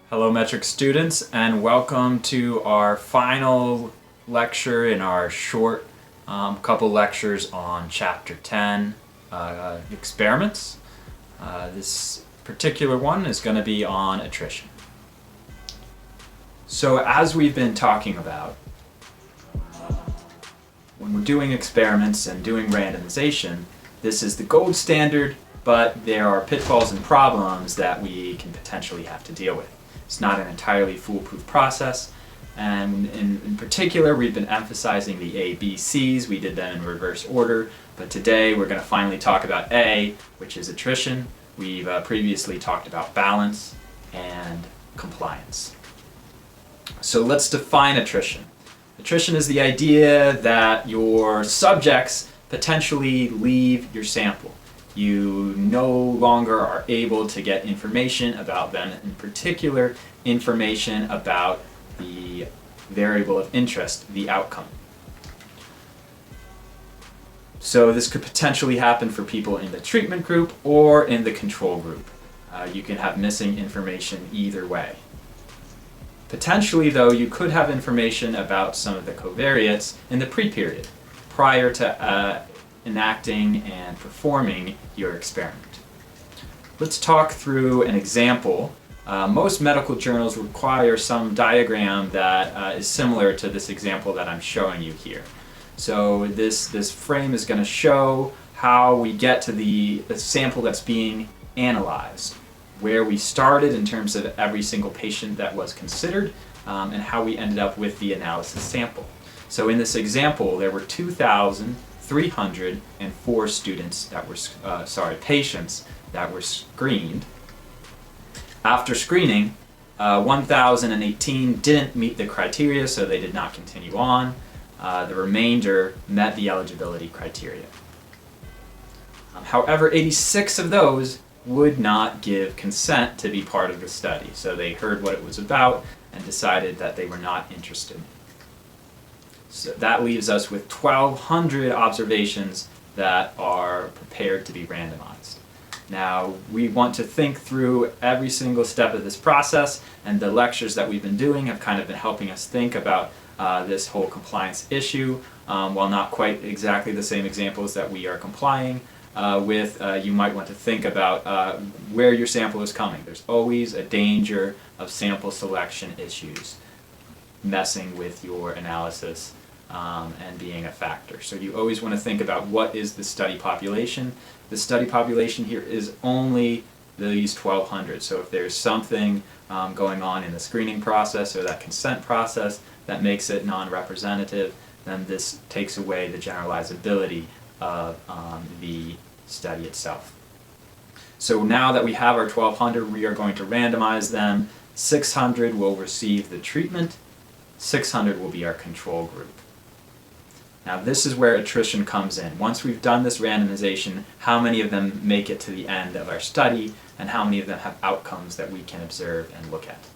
Hello metric students, and welcome to our final lecture in our short couple lectures on Chapter 10, experiments. This particular one is going to be on attrition. So as we've been talking about, when we're doing experiments and doing randomization, this is the gold standard, but there are pitfalls and problems that we can potentially have to deal with. It's not an entirely foolproof process, and in particular we've been emphasizing the A, B, C's. We did them in reverse order, but today we're going to finally talk about A, which is attrition. We've previously talked about balance and compliance. So let's define attrition. Attrition is the idea that your subjects potentially leave your sample. You no longer are able to get information about them, in particular information about the variable of interest, the outcome. So this could potentially happen for people in the treatment group or in the control group. You can have missing information either way. Potentially, though, you could have information about some of the covariates in the pre-period, prior to enacting and performing your experiment. Let's talk through an example. Most medical journals require some diagram that is similar to this example that I'm showing you here. So this frame is going to show how we get to the sample that's being analyzed, where we started in terms of every single patient that was considered, and how we ended up with the analysis sample. So in this example, there were 2,304 students that were, patients that were screened. After screening, 1,018 didn't meet the criteria, so they did not continue on. The remainder met the eligibility criteria. However, 86 of those would not give consent to be part of the study, so they heard what it was about and decided that they were not interested. So that leaves us with 1,200 observations that are prepared to be randomized. Now, we want to think through every single step of this process, and the lectures that we've been doing have kind of been helping us think about this whole compliance issue. While not quite exactly the same examples that we are complying with, you might want to think about where your sample is coming. There's always a danger of sample selection issues messing with your analysis and being a factor. So you always want to think about what is the study population. The study population here is only these 1,200. So if there's something going on in the screening process or that consent process that makes it non-representative, then this takes away the generalizability of the study itself. So now that we have our 1,200, we are going to randomize them. 600 will receive the treatment, 600 will be our control group. Now this is where attrition comes in. Once we've done this randomization, how many of them make it to the end of our study, and how many of them have outcomes that we can observe and look at.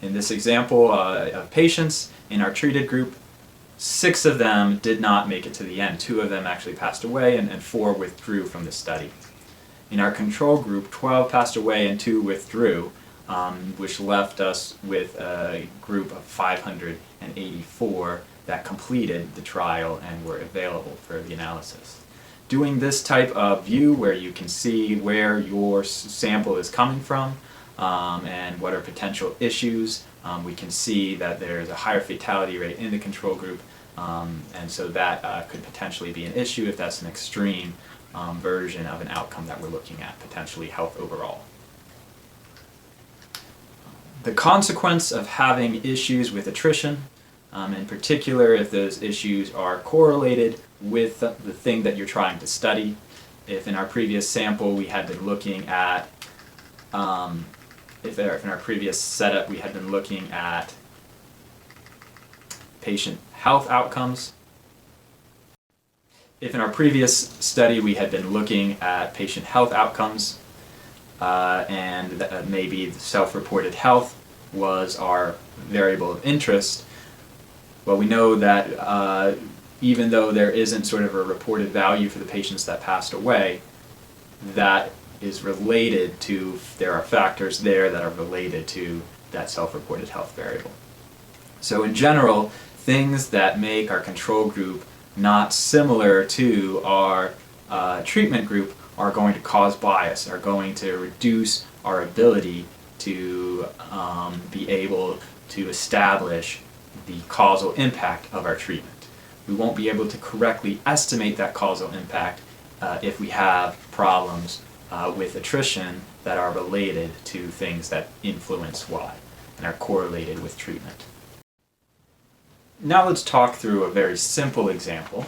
In this example of patients in our treated group, 6 of them did not make it to the end. 2 of them actually passed away, and 4 withdrew from the study. In our control group, 12 passed away and 2 withdrew, which left us with a group of 584 that completed the trial and were available for the analysis. Doing this type of view where you can see where your sample is coming from and what are potential issues, we can see that there's a higher fatality rate in the control group, and so that could potentially be an issue if that's an extreme version of an outcome that we're looking at, potentially health overall. The consequence of having issues with attrition, in particular if those issues are correlated with the thing that you're trying to study. If in our previous sample we had been looking at, if in our previous setup we had been looking at patient health outcomes, if in our previous study we had been looking at patient health outcomes, and maybe self-reported health was our variable of interest, well, we know that even though there isn't sort of a reported value for the patients that passed away, that is related to, there are factors there that are related to that self-reported health variable. So in general, things that make our control group not similar to our treatment group are going to cause bias, are going to reduce our ability to be able to establish the causal impact of our treatment. We won't be able to correctly estimate that causal impact if we have problems with attrition that are related to things that influence Y and are correlated with treatment. Now let's talk through a very simple example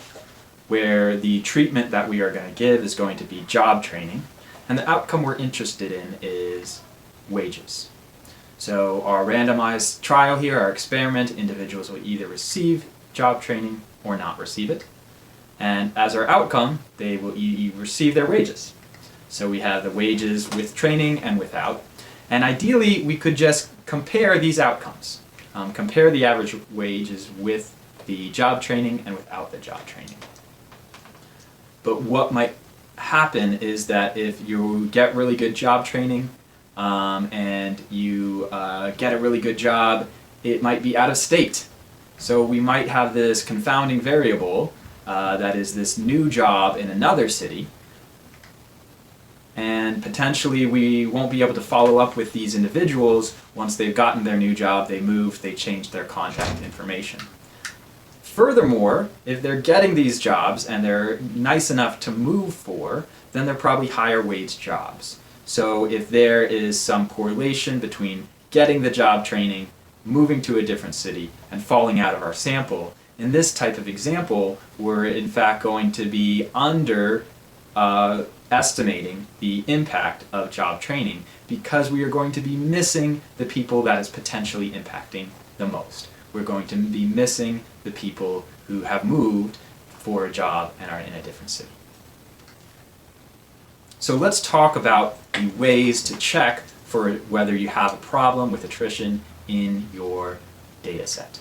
where the treatment that we are going to give is going to be job training, and the outcome we're interested in is wages. So our randomized trial here, our experiment, individuals will either receive job training or not receive it. And as our outcome, they will receive their wages. So we have the wages with training and without. And ideally, we could just compare these outcomes. Compare the average wages with the job training and without the job training. But what might happen is that if you get really good job training and you get a really good job, it might be out of state. So we might have this confounding variable that is this new job in another city, and potentially we won't be able to follow up with these individuals once they've gotten their new job, they moved, they changed their contact information. Furthermore, if they're getting these jobs and they're nice enough to move for, then they're probably higher wage jobs. So if there is some correlation between getting the job training, moving to a different city, and falling out of our sample, in this type of example, we're in fact going to be estimating the impact of job training because we are going to be missing the people that is potentially impacting the most. We're going to be missing the people who have moved for a job and are in a different city. So let's talk about the ways to check for whether you have a problem with attrition in your data set.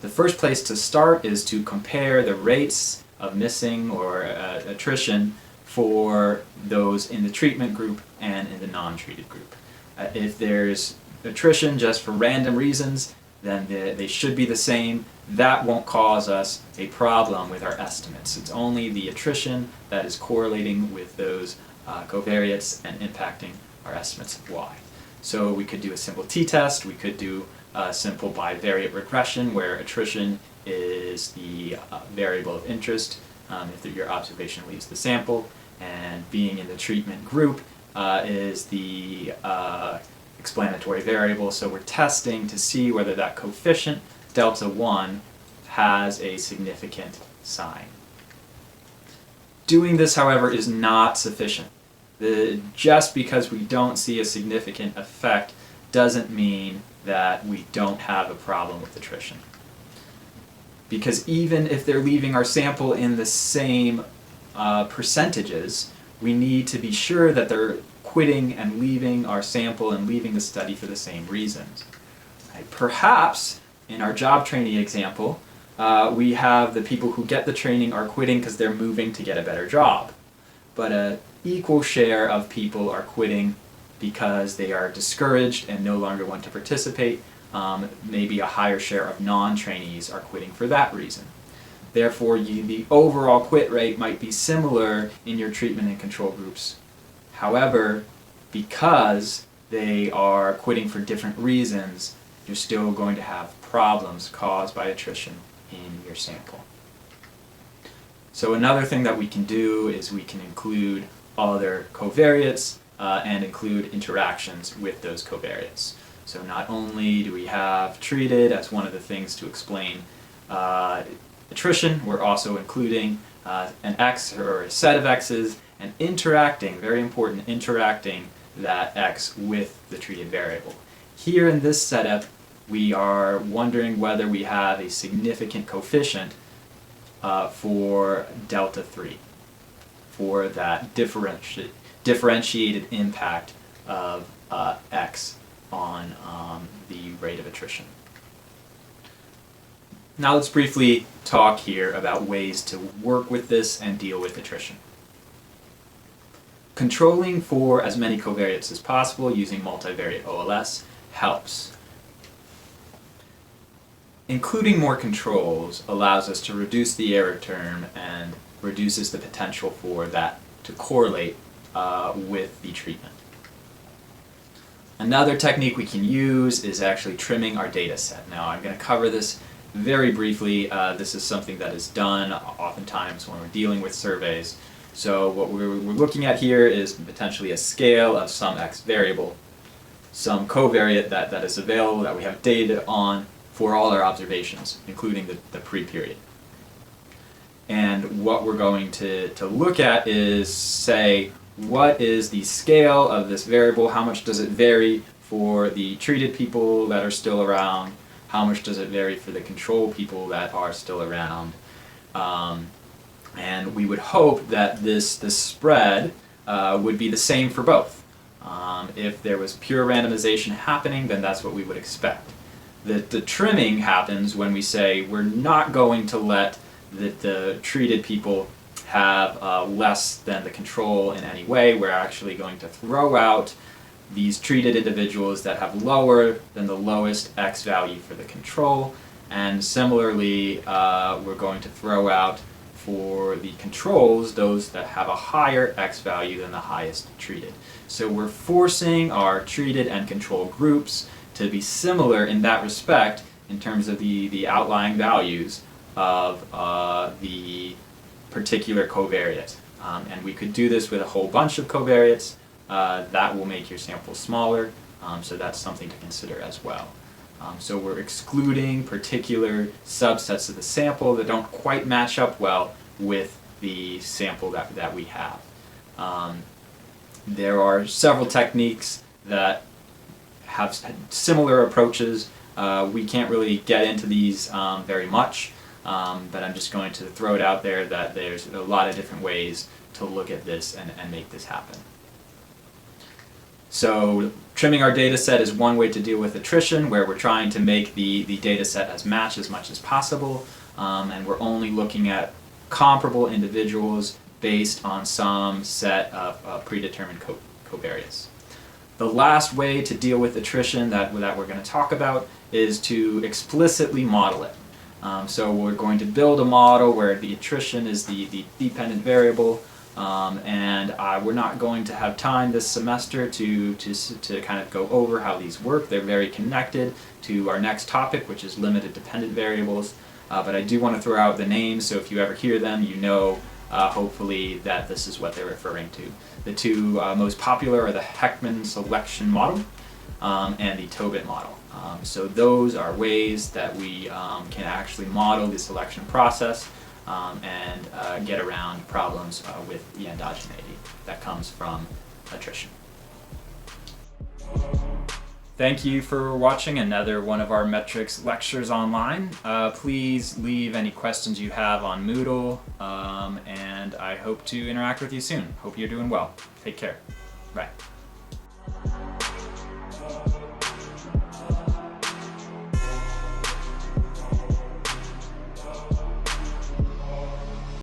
The first place to start is to compare the rates of missing or attrition for those in the treatment group and in the non-treated group. If there's attrition just for random reasons, then they should be the same. That won't cause us a problem with our estimates. It's only the attrition that is correlating with those covariates and impacting our estimates of Y. So we could do a simple t-test, we could do a simple bivariate regression where attrition is the variable of interest if your observation leaves the sample, and being in the treatment group is the explanatory variable. So we're testing to see whether that coefficient, delta 1, has a significant sign. Doing this, however, is not sufficient. Just because we don't see a significant effect doesn't mean that we don't have a problem with attrition. Because even if they're leaving our sample in the same percentages, we need to be sure that they're quitting and leaving our sample and leaving the study for the same reasons. Right? Perhaps in our job training example, we have the people who get the training are quitting because they're moving to get a better job. But an equal share of people are quitting because they are discouraged and no longer want to participate. Maybe a higher share of non-trainees are quitting for that reason. Therefore, the overall quit rate might be similar in your treatment and control groups. However, because they are quitting for different reasons, you're still going to have problems caused by attrition in your sample. So another thing that we can do is we can include other covariates and include interactions with those covariates. So not only do we have treated as one of the things to explain attrition, we're also including an X or a set of X's and interacting, very important, interacting that X with the treated variable. Here in this setup, we are wondering whether we have a significant coefficient for delta 3, for that differentiated impact of X on the rate of attrition. Now let's briefly talk here about ways to work with this and deal with attrition. controlling for as many covariates as possible using multivariate OLS helps. Including more controls allows us to reduce the error term and reduces the potential for that to correlate with the treatment. Another technique we can use is actually trimming our data set. Now I'm going to cover this very briefly. This is something that is done oftentimes when we're dealing with surveys. So what we're looking at here is potentially a scale of some x variable, some covariate that is available that we have data on for all our observations, including the pre-period. And what we're going to look at is, say, what is the scale of this variable? How much does it vary for the treated people that are still around? How much does it vary for the control people that are still around? And we would hope that this spread would be the same for both. If there was pure randomization happening, then that's what we would expect. The trimming happens when we say we're not going to let the treated people have less than the control in any way. We're actually going to throw out these treated individuals that have lower than the lowest x value for the control, and similarly we're going to throw out for the controls those that have a higher x value than the highest treated. So we're forcing our treated and control groups to be similar in that respect in terms of the outlying values of the particular covariate. And we could do this with a whole bunch of covariates. That will make your sample smaller, so that's something to consider as well. So we're excluding particular subsets of the sample that don't quite match up well with the sample that we have. There are several techniques that have similar approaches. We can't really get into these very much, but I'm just going to throw it out there that there's a lot of different ways to look at this and make this happen. So trimming our data set is one way to deal with attrition, where we're trying to make the data set match as much as possible, and we're only looking at comparable individuals based on some set of predetermined covariates. The last way to deal with attrition that we're going to talk about is to explicitly model it. So we're going to build a model where the attrition is the dependent variable, and we're not going to have time this semester to kind of go over how these work. They're very connected to our next topic, which is limited dependent variables, but I do want to throw out the names, so if you ever hear them, you know hopefully that this is what they're referring to. The two most popular are the Heckman selection model and the Tobit model. So those are ways that we can actually model the selection process and get around problems with the endogeneity that comes from attrition. Thank you for watching another one of our metrics lectures online. Please leave any questions you have on Moodle, and I hope to interact with you soon. Hope you're doing well. Take care. Bye.